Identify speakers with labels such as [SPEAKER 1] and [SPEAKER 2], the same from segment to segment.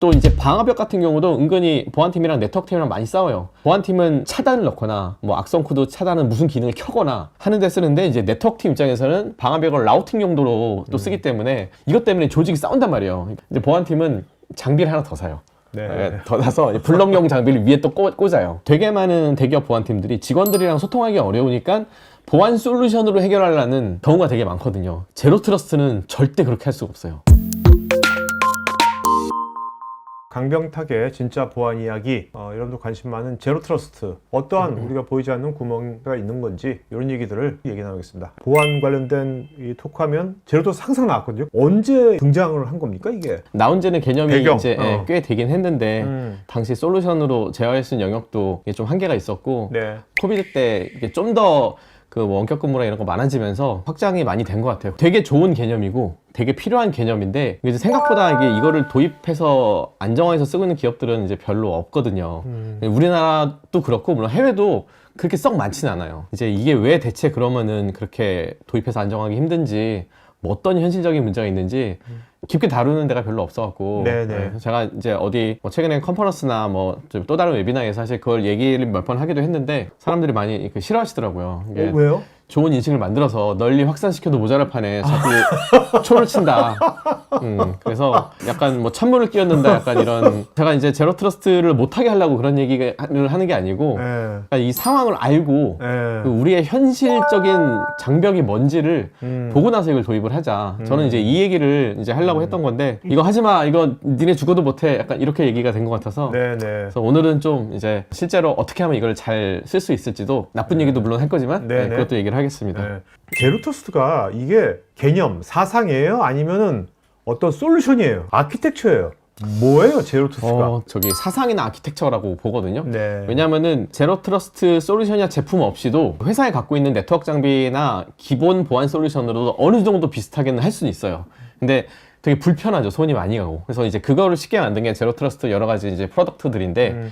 [SPEAKER 1] 또 이제 방화벽 같은 경우도 은근히 보안팀이랑 네트워크팀이랑 많이 싸워요. 보안팀은 차단을 넣거나 뭐 악성 코드 차단은 무슨 기능을 켜거나 하는 데 쓰는데, 이제 네트워크팀 입장에서는 방화벽을 라우팅 용도로 또 쓰기 때문에 이것 때문에 조직이 싸운단 말이에요. 이제 보안팀은 장비를 하나 더 사요.
[SPEAKER 2] 네.
[SPEAKER 1] 더 사서 블럭용 장비를 위에 또 꽂아요. 되게 많은 대기업 보안팀들이 직원들이랑 소통하기 어려우니까 보안 솔루션으로 해결하려는 경우가 되게 많거든요. 제로 트러스트는 절대 그렇게 할 수가 없어요.
[SPEAKER 2] 강병탁의 진짜 보안 이야기, 여러분들 관심 많은 제로 트러스트, 어떠한 우리가 보이지 않는 구멍가 있는 건지 이런 얘기들을 얘기 나누겠습니다. 보안 관련된 이 토크하면 제로 트러스트 항상 나왔거든요. 언제 등장을 한 겁니까 이게?
[SPEAKER 1] 나온 지는 개념이
[SPEAKER 2] 배경.
[SPEAKER 1] 이제 꽤 되긴 했는데 당시 솔루션으로 제어했을 영역도 좀 한계가 있었고,
[SPEAKER 2] 네.
[SPEAKER 1] 코비드 때 이게 좀 더 그 원격 근무나 이런 거 많아지면서 확장이 많이 된 것 같아요. 되게 좋은 개념이고 되게 필요한 개념인데, 이제 생각보다 이거를 도입해서 안정화해서 쓰고 있는 기업들은 이제 별로 없거든요. 우리나라도 그렇고 물론 해외도 그렇게 썩 많지는 않아요. 이제 이게 왜 대체 그러면은 그렇게 도입해서 안정하기 힘든지, 뭐 어떤 현실적인 문제가 있는지 깊게 다루는 데가 별로 없어갖고,
[SPEAKER 2] 네네.
[SPEAKER 1] 제가 이제 어디 뭐 최근에 컨퍼런스나 뭐 좀 또 다른 웨비나에서 사실 그걸 얘기를 몇 번 하기도 했는데 사람들이 많이 싫어하시더라고요. 이게
[SPEAKER 2] 왜요?
[SPEAKER 1] 좋은 인식을 만들어서 널리 확산시켜도 모자랄 판에 자꾸 초를 친다. 그래서 약간 뭐 찬물을 끼얹는다, 약간 이런. 제가 이제 제로 트러스트를 못하게 하려고 그런 얘기를 하는 게 아니고,
[SPEAKER 2] 네.
[SPEAKER 1] 그러니까 이 상황을 알고
[SPEAKER 2] 네.
[SPEAKER 1] 그 우리의 현실적인 장벽이 뭔지를 보고 나서 이걸 도입을 하자. 저는 이제 이 얘기를 이제 하려고 했던 건데, 이거 하지 마, 이거 니네 죽어도 못해, 약간 이렇게 얘기가 된 것 같아서.
[SPEAKER 2] 네네.
[SPEAKER 1] 그래서 오늘은 좀 이제 실제로 어떻게 하면 이걸 잘 쓸 수 있을지도, 나쁜 얘기도 물론 할 거지만 그것도 얘기를 하겠습니다.
[SPEAKER 2] 네. 제로 트러스트가 이게 개념, 사상이에요? 아니면은 어떤 솔루션이에요? 아키텍처예요? 뭐예요, 제로 트러스트가?
[SPEAKER 1] 저기 사상이나 아키텍처라고 보거든요.
[SPEAKER 2] 네.
[SPEAKER 1] 왜냐면은 제로 트러스트 솔루션이나 제품 없이도 회사에 갖고 있는 네트워크 장비나 기본 보안 솔루션으로도 어느 정도 비슷하게는 할 수는 있어요. 근데 되게 불편하죠. 손이 많이 가고. 그래서 이제 그거를 쉽게 만든 게 제로 트러스트 여러 가지 이제 프로덕트들인데,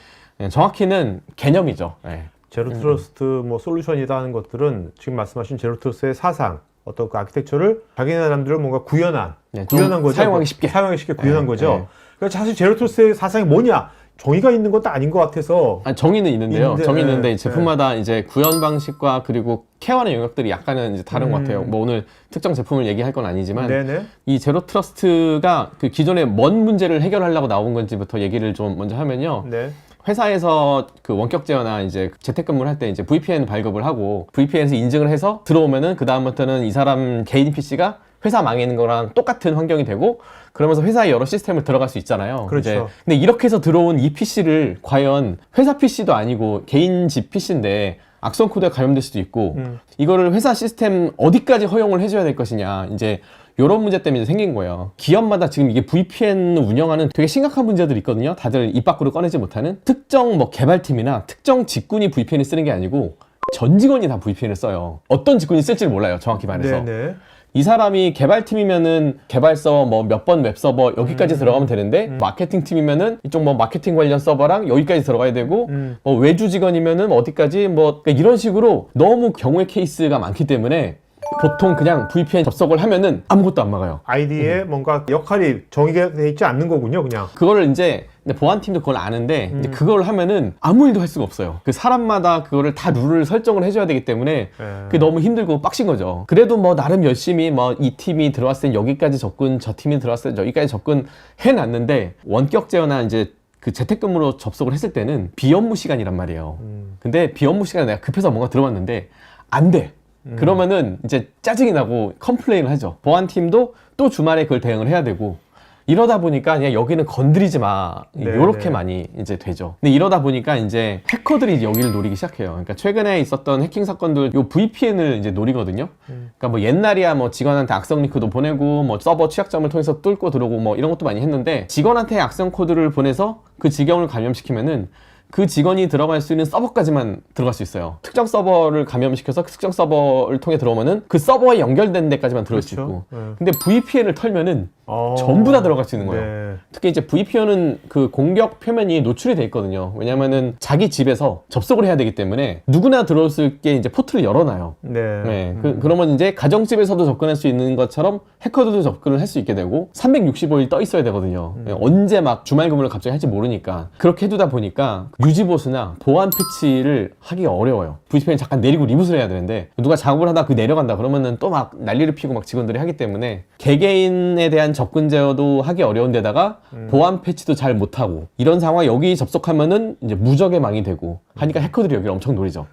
[SPEAKER 1] 정확히는 개념이죠. 네.
[SPEAKER 2] 제로 트러스트 뭐 솔루션이다 하는 것들은 지금 말씀하신 제로 트러스트의 사상, 어떤 그 아키텍처를 자기네 사람들을 뭔가 구현한 거죠.
[SPEAKER 1] 사용하기 쉽게
[SPEAKER 2] 구현한 거죠.
[SPEAKER 1] 네.
[SPEAKER 2] 그러니까 사실 제로 트러스트의 사상이 뭐냐? 정의가 있는 것도 아닌 것 같아서.
[SPEAKER 1] 정의는 있는데요. 정의는 있는데 제품마다
[SPEAKER 2] 네.
[SPEAKER 1] 이제 구현 방식과 그리고 케어하는 영역들이 약간은 이제 다른 것 같아요. 뭐 오늘 특정 제품을 얘기할 건 아니지만,
[SPEAKER 2] 네네.
[SPEAKER 1] 이 제로 트러스트가 그 기존에 뭔 문제를 해결하려고 나온 건지부터 얘기를 좀 먼저 하면요.
[SPEAKER 2] 네.
[SPEAKER 1] 회사에서 그 원격 제어나 이제 재택근무를 할 때 이제 VPN 발급을 하고 VPN에서 인증을 해서 들어오면은 그 다음부터는 이 사람 개인 PC가 회사 망해 있는 거랑 똑같은 환경이 되고, 그러면서 회사의 여러 시스템을 들어갈 수 있잖아요.
[SPEAKER 2] 그렇죠.
[SPEAKER 1] 이제 근데 이렇게 해서 들어온 이 PC를 과연 회사 PC도 아니고 개인 집 PC인데 악성 코드에 감염될 수도 있고, 이거를 회사 시스템 어디까지 허용을 해줘야 될 것이냐, 이제 이런 문제 때문에 생긴 거예요. 기업마다 지금 이게 VPN 운영하는 되게 심각한 문제들이 있거든요. 다들 입 밖으로 꺼내지 못하는. 특정 뭐 개발팀이나 특정 직군이 VPN을 쓰는 게 아니고 전 직원이 다 VPN을 써요. 어떤 직군이 쓸지를 몰라요, 정확히 말해서.
[SPEAKER 2] 네네.
[SPEAKER 1] 이 사람이 개발팀이면은 개발 서버 뭐 몇 번 웹 서버 여기까지 들어가면 되는데, 마케팅 팀이면은 이쪽 뭐 마케팅 관련 서버랑 여기까지 들어가야 되고, 뭐 외주 직원이면은 어디까지 뭐, 그러니까 이런 식으로 너무 경우의 케이스가 많기 때문에 보통 그냥 VPN 접속을 하면은 아무것도 안 막아요.
[SPEAKER 2] 아이디에 뭔가 역할이 정의가 돼 있지 않는 거군요, 그냥.
[SPEAKER 1] 그거를 이제 근데 보안팀도 그걸 아는데, 이제 그걸 하면은 아무 일도 할 수가 없어요. 그 사람마다 그거를 다 룰을 설정을 해줘야 되기 때문에 그게 너무 힘들고 빡신 거죠. 그래도 뭐 나름 열심히 뭐 이 팀이 들어왔을 때 여기까지 접근, 저 팀이 들어왔을 때 여기까지 접근 해놨는데, 원격 제어나 이제 그 재택근무로 접속을 했을 때는 비업무 시간이란 말이에요. 근데 비업무 시간에 내가 급해서 뭔가 들어왔는데 안 돼. 그러면은 이제 짜증이 나고 컴플레인을 하죠. 보안팀도 또 주말에 그걸 대응을 해야 되고, 이러다 보니까 그냥 여기는 건드리지 마, 요렇게 많이 이제 되죠. 근데 이러다 보니까 이제 해커들이 여기를 노리기 시작해요. 그러니까 최근에 있었던 해킹 사건들, 요 VPN을 이제 노리거든요. 그러니까 뭐 옛날이야 뭐 직원한테 악성 링크도 보내고 뭐 서버 취약점을 통해서 뚫고 들어오고 뭐 이런 것도 많이 했는데, 직원한테 악성 코드를 보내서 그 직원을 감염시키면은 그 직원이 들어갈 수 있는 서버까지만 들어갈 수 있어요. 특정 서버를 감염시켜서 그 특정 서버를 통해 들어오면은 그 서버에 연결된 데까지만 들어올 수 있고. 근데 VPN을 털면은 전부 다 들어갈 수 있는 거예요.
[SPEAKER 2] 네.
[SPEAKER 1] 특히 이제 VPN은 그 공격 표면이 노출이 돼 있거든요. 왜냐면은 자기 집에서 접속을 해야 되기 때문에 누구나 들어올 수 있게 이제 포트를 열어놔요.
[SPEAKER 2] 네.
[SPEAKER 1] 네. 그러면 이제 가정집에서도 접근할 수 있는 것처럼 해커들도 접근을 할 수 있게 되고 365일 떠 있어야 되거든요. 언제 막 주말 근무를 갑자기 할지 모르니까 그렇게 해두다 보니까 유지보수나 보안 패치를 하기가 어려워요. VPN 잠깐 내리고 리부트를 해야 되는데 누가 작업을 하다 그 내려간다 그러면은 또 막 난리를 피고 막 직원들이 하기 때문에 개개인에 대한 접근 제어도 하기 어려운 데다가 보안 패치도 잘 못하고 이런 상황에 여기 접속하면은 이제 무적의 망이 되고 하니까 해커들이 여기를 엄청 노리죠.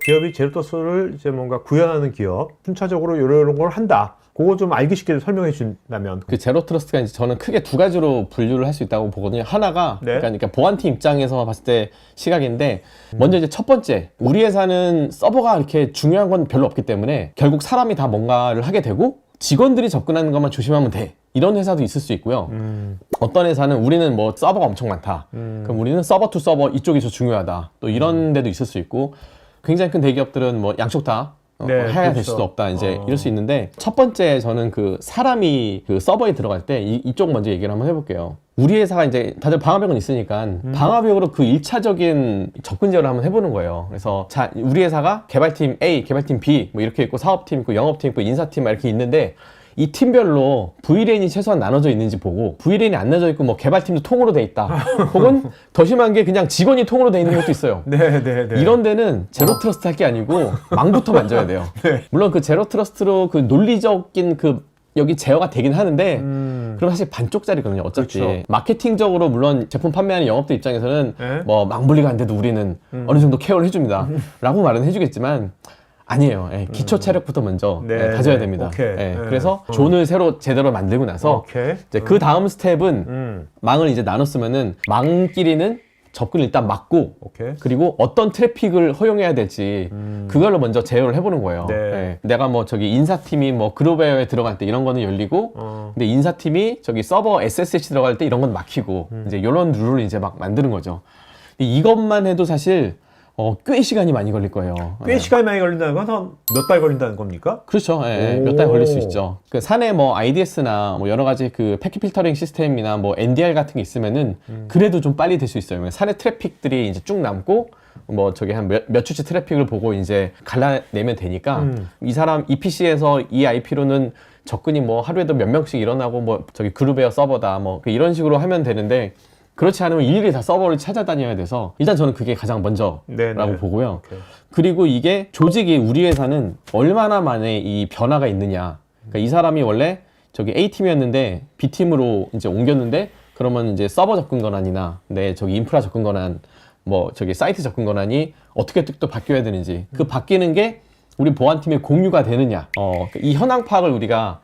[SPEAKER 2] 기업이 제로토스를 이제 뭔가 구현하는 기업, 순차적으로 이런 걸 한다. 그거 좀 알기 쉽게 설명해 준다면.
[SPEAKER 1] 그 제로 트러스트가 이제 저는 크게 두 가지로 분류를 할 수 있다고 보거든요. 하나가
[SPEAKER 2] 네.
[SPEAKER 1] 그러니까 보안팀 입장에서 봤을 때 시각인데 먼저 이제 첫 번째 우리 회사는 서버가 이렇게 중요한 건 별로 없기 때문에 결국 사람이 다 뭔가를 하게 되고 직원들이 접근하는 것만 조심하면 돼. 이런 회사도 있을 수 있고요. 어떤 회사는 우리는 뭐 서버가 엄청 많다. 그럼 우리는 서버 투 서버 이쪽이 더 중요하다. 또 이런 데도 있을 수 있고 굉장히 큰 대기업들은 뭐 양쪽 다
[SPEAKER 2] 네,
[SPEAKER 1] 해야
[SPEAKER 2] 그렇죠.
[SPEAKER 1] 될 수도 없다 이제 이럴 수 있는데 첫 번째 저는 그 사람이 그 서버에 들어갈 때 이쪽 먼저 얘기를 한번 해볼게요. 우리 회사가 이제 다들 방화벽은 있으니까 방화벽으로 그 1차적인 접근 제어를 한번 해보는 거예요. 그래서 자 우리 회사가 개발팀 A, 개발팀 B 뭐 이렇게 있고 사업팀 있고 영업팀 있고 인사팀 이렇게 있는데 이 팀별로 VLAN이 최소한 나눠져 있는지 보고 VLAN이 안 나눠져 있고 뭐 개발팀도 통으로 돼 있다 혹은 더 심한 게 그냥 직원이 통으로 돼 있는 것도 있어요.
[SPEAKER 2] 네.
[SPEAKER 1] 이런 데는 제로 트러스트 할 게 아니고 망부터 만져야 돼요.
[SPEAKER 2] 네.
[SPEAKER 1] 물론 그 제로 트러스트로 그 논리적인 그 여기 제어가 되긴 하는데 그럼 사실 반쪽짜리거든요. 어차피
[SPEAKER 2] 그렇죠.
[SPEAKER 1] 마케팅적으로 물론 제품 판매하는 영업들 입장에서는
[SPEAKER 2] 네.
[SPEAKER 1] 뭐 망분리가 안 돼도 우리는 어느 정도 케어를 해줍니다 라고 말은 해주겠지만 아니에요. 예, 기초 체력부터 먼저
[SPEAKER 2] 네,
[SPEAKER 1] 다져야
[SPEAKER 2] 네.
[SPEAKER 1] 됩니다.
[SPEAKER 2] 오케이.
[SPEAKER 1] 예,
[SPEAKER 2] 네.
[SPEAKER 1] 그래서 존을 새로 제대로 만들고 나서
[SPEAKER 2] 오케이.
[SPEAKER 1] 이제 그 다음 스텝은 망을 이제 나눴으면은 망끼리는 접근을 일단 막고
[SPEAKER 2] 오케이.
[SPEAKER 1] 그리고 어떤 트래픽을 허용해야 될지 그걸로 먼저 제어를 해보는 거예요.
[SPEAKER 2] 네.
[SPEAKER 1] 예, 내가 뭐 저기 인사팀이 뭐 그룹웨어에 들어갈 때 이런 거는 열리고 근데 인사팀이 저기 서버 SSH 들어갈 때 이런 건 막히고 이제 이런 룰을 이제 막 만드는 거죠. 이것만 해도 사실 꽤 시간이 많이 걸릴 거예요.
[SPEAKER 2] 꽤 시간이 많이 걸린다는 건 한 몇 달 걸린다는 겁니까?
[SPEAKER 1] 그렇죠. 예,
[SPEAKER 2] 오.
[SPEAKER 1] 몇 달 걸릴 수 있죠. 그 사내 뭐 IDS나 뭐 여러 가지 그 패킷 필터링 시스템이나 뭐 NDR 같은 게 있으면은 그래도 좀 빨리 될 수 있어요. 사내 트래픽들이 이제 쭉 남고 뭐 저기 한 몇 주치 트래픽을 보고 이제 갈라내면 되니까 이 사람 이 PC에서 이 IP로는 접근이 뭐 하루에도 몇 명씩 일어나고 뭐 저기 그룹웨어 서버다 뭐 이런 식으로 하면 되는데 그렇지 않으면 일일이 다 서버를 찾아다녀야 돼서 일단 저는 그게 가장 먼저라고
[SPEAKER 2] 네네.
[SPEAKER 1] 보고요.
[SPEAKER 2] 오케이.
[SPEAKER 1] 그리고 이게 조직이 우리 회사는 얼마나 만에 이 변화가 있느냐. 그러니까 이 사람이 원래 저기 A팀이었는데 B팀으로 이제 옮겼는데 그러면 이제 서버 접근 권한이나 내 저기 인프라 접근 권한 뭐 저기 사이트 접근 권한이 어떻게 또 바뀌어야 되는지 그 바뀌는 게 우리 보안팀에 공유가 되느냐. 이 현황 파악을 우리가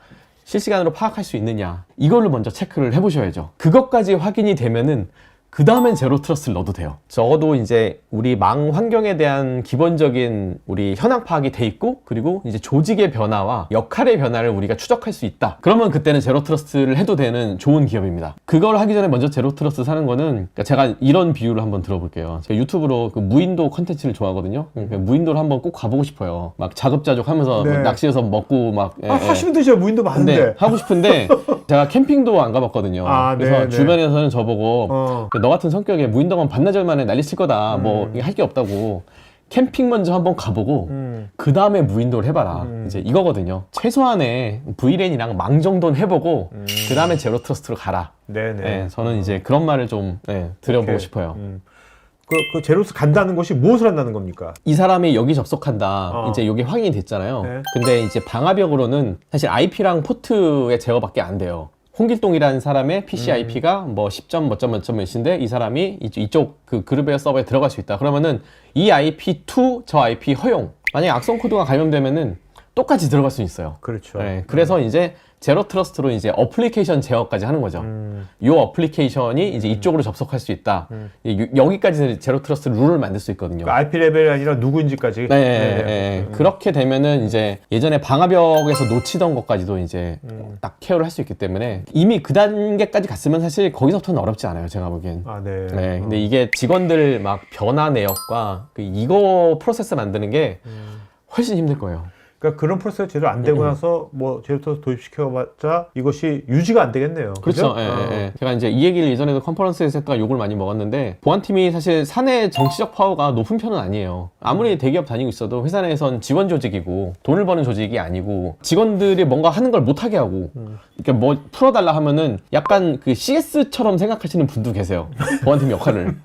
[SPEAKER 1] 실시간으로 파악할 수 있느냐 이걸로 먼저 체크를 해보셔야죠. 그것까지 확인이 되면은 그 다음엔 제로 트러스트를 넣어도 돼요. 적어도 이제 우리 망 환경에 대한 기본적인 우리 현황 파악이 돼 있고 그리고 이제 조직의 변화와 역할의 변화를 우리가 추적할 수 있다. 그러면 그때는 제로 트러스트를 해도 되는 좋은 기업입니다. 그걸 하기 전에 먼저 제로 트러스트 사는 거는 그러니까 제가 이런 비유를 한번 들어볼게요. 제가 유튜브로 그 무인도 컨텐츠를 좋아하거든요. 그러니까 무인도를 한번 꼭 가보고 싶어요. 막 자급자족 하면서
[SPEAKER 2] 네.
[SPEAKER 1] 막 낚시해서 먹고 막
[SPEAKER 2] 하시면 되죠. 무인도 많은데.
[SPEAKER 1] 근데 하고 싶은데 제가 캠핑도 안 가봤거든요.
[SPEAKER 2] 아,
[SPEAKER 1] 그래서
[SPEAKER 2] 네, 네.
[SPEAKER 1] 주변에서는 저보고 너 같은 성격에 무인도만 반나절 만에 난리 칠 거다. 뭐 할 게 없다고. 캠핑 먼저 한번 가보고 그 다음에 무인도를 해봐라. 이제 이거거든요. 최소한의 VLAN이랑 망 정도는 해보고 그 다음에 제로 트러스트로 가라.
[SPEAKER 2] 네네.
[SPEAKER 1] 네, 저는 이제 그런 말을 좀 드려보고
[SPEAKER 2] 오케이.
[SPEAKER 1] 싶어요.
[SPEAKER 2] 그 제로스 간다는 것이 무엇을 한다는 겁니까?
[SPEAKER 1] 이 사람이 여기 접속한다. 이제 여기 확인이 됐잖아요.
[SPEAKER 2] 네.
[SPEAKER 1] 근데 이제 방화벽으로는 사실 IP랑 포트의 제어밖에 안 돼요. 홍길동이라는 사람의 PC IP가 뭐 10점 몇 점 몇인데 이 사람이 이쪽 그 그룹웨어 서버에 들어갈 수 있다. 그러면은 이 IP to 저 IP 허용. 만약에 악성 코드가 감염되면은 똑같이 들어갈 수 있어요.
[SPEAKER 2] 그렇죠.
[SPEAKER 1] 네, 그래서 이제 제로 트러스트로 이제 어플리케이션 제어까지 하는 거죠. 이 어플리케이션이 이제 이쪽으로 접속할 수 있다. 여기까지 제로 트러스트 룰을 만들 수 있거든요.
[SPEAKER 2] 그러니까 IP 레벨이 아니라 누구인지까지.
[SPEAKER 1] 네. 그렇게 되면은 이제 예전에 방화벽에서 놓치던 것까지도 이제 딱 케어를 할 수 있기 때문에 이미 그 단계까지 갔으면 사실 거기서부터는 어렵지 않아요. 제가 보기엔.
[SPEAKER 2] 아, 네.
[SPEAKER 1] 네. 근데 이게 직원들 막 변화 내역과 이거 프로세스 만드는 게 훨씬 힘들 거예요.
[SPEAKER 2] 그러니까 그런 프로세스 제대로 안 되고 나서 뭐 제로트러스트 도입시켜봤자 이것이 유지가 안 되겠네요.
[SPEAKER 1] 그렇죠.
[SPEAKER 2] 그죠?
[SPEAKER 1] 제가 이제 이 얘기를 예전에도 컨퍼런스에서 했다가 욕을 많이 먹었는데, 보안팀이 사실 사내 정치적 파워가 높은 편은 아니에요. 아무리 대기업 다니고 있어도 회사 내에선 지원 조직이고 돈을 버는 조직이 아니고, 직원들이 뭔가 하는 걸 못하게 하고, 그러니까 뭐 풀어달라 하면은 약간 그 CS처럼 생각하시는 분도 계세요. 보안팀 역할을.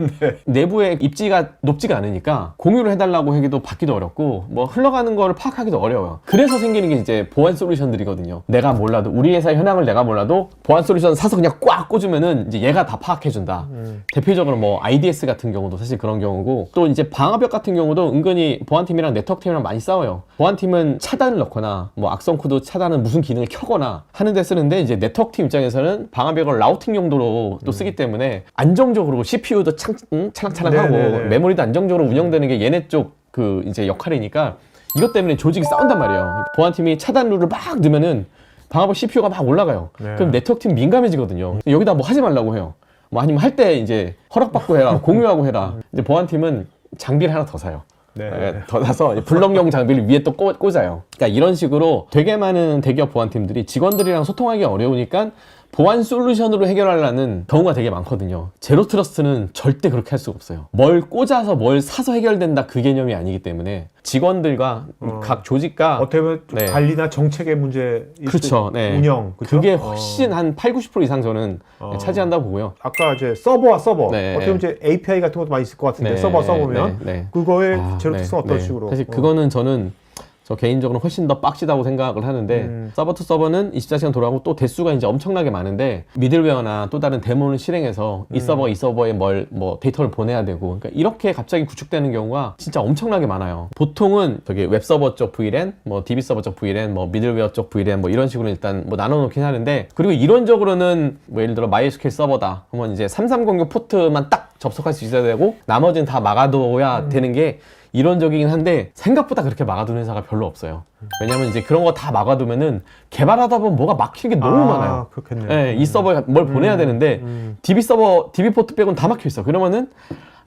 [SPEAKER 1] 내부의 입지가 높지가 않으니까 공유를 해달라고 하기도 받기도 어렵고, 뭐 흘러가는 거를 파악하기도 어려워요. 그래서 생기는 게 이제 보안 솔루션들이거든요. 내가 몰라도, 우리 회사의 현황을 내가 몰라도 보안 솔루션 사서 그냥 꽉 꽂으면은 이제 얘가 다 파악해준다. 대표적으로 뭐 IDS 같은 경우도 사실 그런 경우고, 또 이제 방화벽 같은 경우도 은근히 보안팀이랑 네트워크팀이랑 많이 싸워요. 보안팀은 차단을 넣거나 뭐 악성 코드 차단은 무슨 기능을 켜거나 하는 데 쓰는데, 이제 네트워크팀 입장에서는 방화벽을 라우팅 용도로 또 쓰기 때문에 안정적으로 CPU도 차락차락하고 메모리도 안정적으로 운영되는 게 얘네 쪽 그 이제 역할이니까, 이것 때문에 조직이 싸운단 말이에요. 보안팀이 차단 룰을 막 넣으면은 방화벽 CPU가 막 올라가요. 그럼 네트워크팀 민감해지거든요. 여기다 뭐 하지 말라고 해요. 뭐 아니면 할 때 이제 허락받고 해라, 공유하고 해라. 이제 보안팀은 장비를 하나 더 사요. 더 사서 블럭용 장비를 위에 또 꽂아요. 그러니까 이런 식으로 되게 많은 대기업 보안팀들이 직원들이랑 소통하기 어려우니까 보안 솔루션으로 해결하려는 경우가 되게 많거든요. 제로 트러스트는 절대 그렇게 할 수가 없어요. 뭘 꽂아서 뭘 사서 해결된다, 그 개념이 아니기 때문에 직원들과 각 조직과
[SPEAKER 2] 어떻게 보면 관리나 정책의 문제,
[SPEAKER 1] 그렇죠.
[SPEAKER 2] 운영, 그렇죠?
[SPEAKER 1] 그게 훨씬 한 80-90% 이상 저는 차지한다고 보고요.
[SPEAKER 2] 아까 이제 서버와 서버, 어떻게 보면 이제 API 같은 것도 많이 있을 것 같은데, 서버와 서버면 그거의 제로 트러스트는 어떤 식으로?
[SPEAKER 1] 사실 그거는 저는 저 개인적으로 훨씬 더 빡시다고 생각을 하는데, 서버 투 서버는 24시간 돌아가고 또 대수가 이제 엄청나게 많은데, 미들웨어나 또 다른 데모를 실행해서 이 서버에 뭐 데이터를 보내야 되고, 그러니까 이렇게 갑자기 구축되는 경우가 진짜 엄청나게 많아요. 보통은 저기 웹서버 쪽 VLAN, 뭐 DB 서버 쪽 VLAN, 뭐 미들웨어 쪽 VLAN, 뭐 이런 식으로 일단 뭐 나눠 놓긴 하는데, 그리고 이론적으로는 뭐 예를 들어 MySQL 서버다 그러면 이제 3306 포트만 딱 접속할 수 있어야 되고, 나머지는 다 막아둬야 되는 게 이론적이긴 한데, 생각보다 그렇게 막아두는 회사가 별로 없어요. 왜냐면 이제 그런 거 다 막아두면은 개발하다 보면 뭐가 막히는 게 너무 많아요.
[SPEAKER 2] 그렇겠네요.
[SPEAKER 1] 네, 이 서버에 뭘 보내야 되는데 DB 서버, DB 포트 빼고는 다 막혀 있어. 그러면은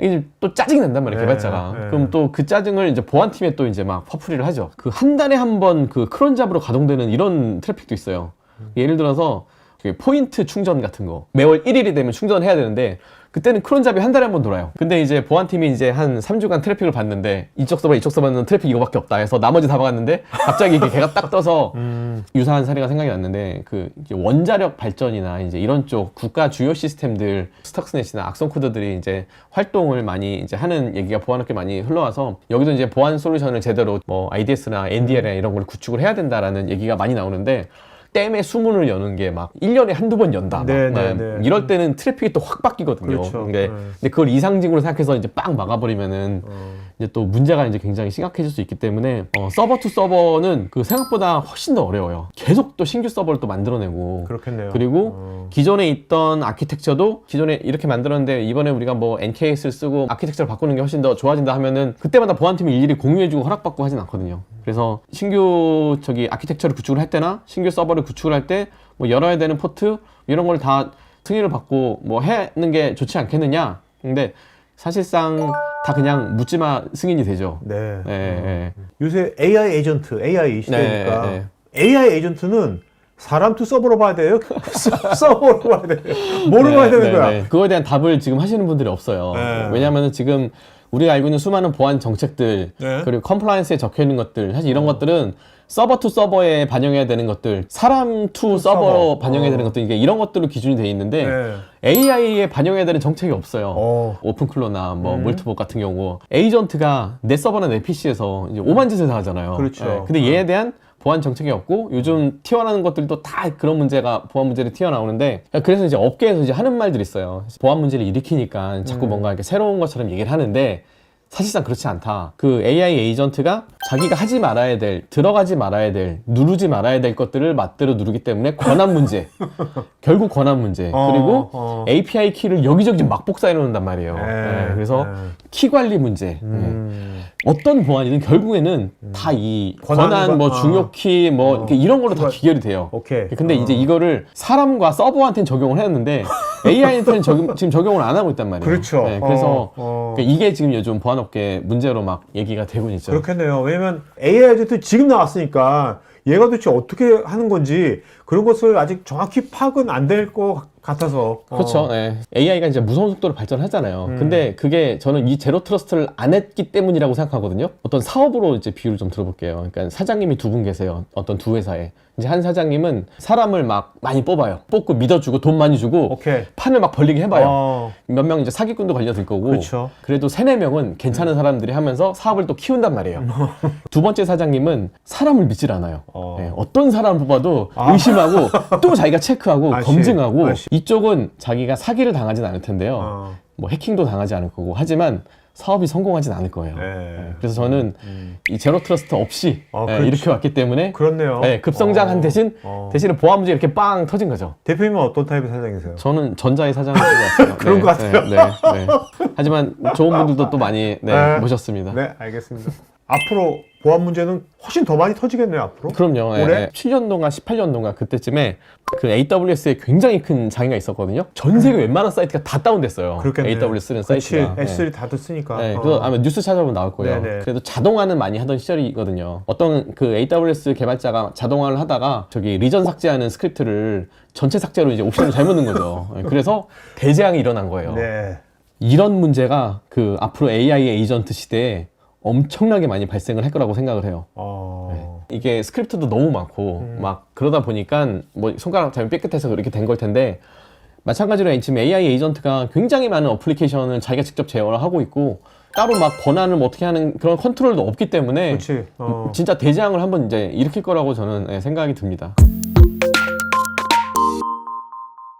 [SPEAKER 1] 이제 또 짜증이 난단 말이에요, 개발자가. 그럼 또 그 짜증을 이제 보안팀에 또 이제 막 퍼프리를 하죠. 그 한 달에 한 번 그 크론 잡으로 가동되는 이런 트래픽도 있어요. 예를 들어서 그 포인트 충전 같은 거 매월 1일이 되면 충전을 해야 되는데, 그때는 크론 잡이 한 달에 한 번 돌아요. 근데 이제 보안팀이 이제 한 3주간 트래픽을 봤는데, 이쪽 서버는 트래픽 이거밖에 없다 해서 나머지 다 박았는데, 갑자기 이게 걔가 딱 떠서 유사한 사례가 생각이 났는데, 그 이제 원자력 발전이나 이제 이런 쪽 국가 주요 시스템들, 스탁스넷이나 악성 코드들이 이제 활동을 많이 이제 하는 얘기가 보안학교에 많이 흘러와서, 여기도 이제 보안 솔루션을 제대로 뭐 IDS나 NDL이나 이런 걸 구축을 해야 된다라는 얘기가 많이 나오는데, 댐에 수문을 여는 게 막 1년에 한두 번 연다. 이럴 때는 트래픽이 또 확 바뀌거든요.
[SPEAKER 2] 그렇죠.
[SPEAKER 1] 근데 그걸 이상징후로 생각해서 이제 빵 막아버리면은 이제 또 문제가 이제 굉장히 심각해질 수 있기 때문에, 서버 투 서버는 그 생각보다 훨씬 더 어려워요. 계속 또 신규 서버를 또 만들어내고.
[SPEAKER 2] 그렇겠네요.
[SPEAKER 1] 그리고 기존에 있던 아키텍처도 기존에 이렇게 만들었는데, 이번에 우리가 뭐 NKS를 쓰고 아키텍처를 바꾸는 게 훨씬 더 좋아진다 하면은, 그때마다 보안팀이 일일이 공유해주고 허락받고 하진 않거든요. 그래서 신규 아키텍처를 구축을 할 때나 신규 서버를 구축을 할 때 뭐 열어야 되는 포트 이런 걸 다 승인을 받고 뭐 하는 게 좋지 않겠느냐. 근데 사실상 다 그냥 묻지마 승인이 되죠.
[SPEAKER 2] 요새 AI 에이전트, AI 시대니까 AI 에이전트는 사람 투 서버로 봐야 돼요? 서버로 봐야 돼요? 뭐로 봐야 되는 거야?
[SPEAKER 1] 그거에 대한 답을 지금 하시는 분들이 없어요. 왜냐하면 지금 우리가 알고 있는 수많은 보안 정책들, 그리고 컴플라이언스에 적혀 있는 것들, 사실 이런 것들은 서버 투 서버에 반영해야 되는 것들, 사람 투 서버로 반영해야 되는 것들, 이게 이런 것들로 기준이 돼 있는데, AI에 반영해야 되는 정책이 없어요. 오픈클로나 뭐 몰트봇 같은 경우 에이전트가 내 서버나 내 PC에서 이제 오만 짓을 다 하잖아요.
[SPEAKER 2] 그렇죠.
[SPEAKER 1] 근데 얘에 대한 보안 정책이 없고, 요즘 튀어나오는 것들도 다 그런 문제가, 보안 문제를 튀어나오는데, 그래서 이제 업계에서 이제 하는 말들이 있어요. 보안 문제를 일으키니까 자꾸 뭔가 이렇게 새로운 것처럼 얘기를 하는데, 사실상 그렇지 않다. 그 AI 에이전트가 자기가 하지 말아야 될, 들어가지 말아야 될, 누르지 말아야 될 것들을 맛대로 누르기 때문에 권한 문제. 결국 권한 문제. 그리고 API 키를 여기저기 막 복사해 놓는단 말이에요. 그래서 키 관리 문제. 어떤 보안이든 결국에는 다 이 권한, 뭐 중요 키, 뭐 이런 걸로 다 귀결이 돼요. 근데 이제 이거를 사람과 서버한테는 적용을 했는데, AI한테는 지금 적용을 안 하고 있단 말이에요.
[SPEAKER 2] 그렇죠.
[SPEAKER 1] 네, 그래서 그러니까 이게 지금 요즘 보안업계 문제로 막 얘기가 되고 있죠.
[SPEAKER 2] 그렇겠네요. 왜냐면 AI도 지금 나왔으니까 얘가 도대체 어떻게 하는 건지 그런 것을 아직 정확히 파악은 안 될 것 같아서.
[SPEAKER 1] 그렇죠. 네. AI가 이제 무서운 속도로 발전하잖아요. 근데 그게 저는 이 제로 트러스트를 안 했기 때문이라고 생각하거든요. 어떤 사업으로 이제 비유를 좀 들어볼게요. 그러니까 사장님이 두 분 계세요. 어떤 두 회사에. 이제 한 사장님은 사람을 막 많이 뽑아요. 뽑고 믿어주고 돈 많이 주고
[SPEAKER 2] 오케이.
[SPEAKER 1] 판을 막 벌리게 해봐요. 몇 명 이제 사기꾼도 걸려들 거고.
[SPEAKER 2] 그렇죠.
[SPEAKER 1] 그래도 세네 명은 괜찮은 사람들이 하면서 사업을 또 키운단 말이에요. 두 번째 사장님은 사람을 믿질 않아요. 네, 어떤 사람 뽑아도 의심하고 또 자기가 체크하고
[SPEAKER 2] 아씨,
[SPEAKER 1] 검증하고
[SPEAKER 2] 아씨.
[SPEAKER 1] 이쪽은 자기가 사기를 당하진 않을 텐데요. 뭐 해킹도 당하지 않을 거고 하지만 사업이 성공하진 않을 거예요.
[SPEAKER 2] 네.
[SPEAKER 1] 그래서 저는 이 제로 트러스트 없이
[SPEAKER 2] 그렇죠.
[SPEAKER 1] 이렇게 왔기 때문에
[SPEAKER 2] 그렇네요.
[SPEAKER 1] 급성장한 대신에 보안 문제 이렇게 빵 터진 거죠.
[SPEAKER 2] 대표님은 어떤 타입의 사장이세요?
[SPEAKER 1] 저는 전자의 사장인 것 같아요.
[SPEAKER 2] 그런 것 같아요.
[SPEAKER 1] 네. 하지만 좋은 분들도 또 많이 모셨습니다.
[SPEAKER 2] 네, 알겠습니다. 앞으로 보안 문제는 훨씬 더 많이 터지겠네요, 앞으로.
[SPEAKER 1] 그럼요.
[SPEAKER 2] 올해?
[SPEAKER 1] 7년도인가 18년도인가 그때쯤에 그 AWS에 굉장히 큰 장애가 있었거든요. 전 세계 웬만한 사이트가 다 다운됐어요.
[SPEAKER 2] 그렇겠네요.
[SPEAKER 1] AWS 쓰는
[SPEAKER 2] 그렇지.
[SPEAKER 1] 사이트가.
[SPEAKER 2] S3 다들 쓰니까.
[SPEAKER 1] 네, 그래서 아마 뉴스 찾아보면 나올 거예요.
[SPEAKER 2] 네네.
[SPEAKER 1] 그래도 자동화는 많이 하던 시절이거든요. 어떤 그 AWS 개발자가 자동화를 하다가 저기 리전 삭제하는 스크립트를 전체 삭제로 이제 옵션을 잘못 넣은 거죠. 네, 그래서 대재앙이 일어난 거예요.
[SPEAKER 2] 네.
[SPEAKER 1] 이런 문제가 그 앞으로 AI 에이전트 시대에 엄청나게 많이 발생을 할 거라고 생각을 해요. 이게 스크립트도 너무 많고 막 그러다 보니까 뭐 손가락 잘못 삐끗해서 그렇게 된 걸 텐데 마찬가지로 지금 AI 에이전트가 굉장히 많은 어플리케이션을 자기가 직접 제어를 하고 있고 따로 막 권한을 뭐 어떻게 하는 그런 컨트롤도 없기 때문에
[SPEAKER 2] 그렇지.
[SPEAKER 1] 진짜 대재앙을 한번 이제 일으킬 거라고 저는 생각이 듭니다.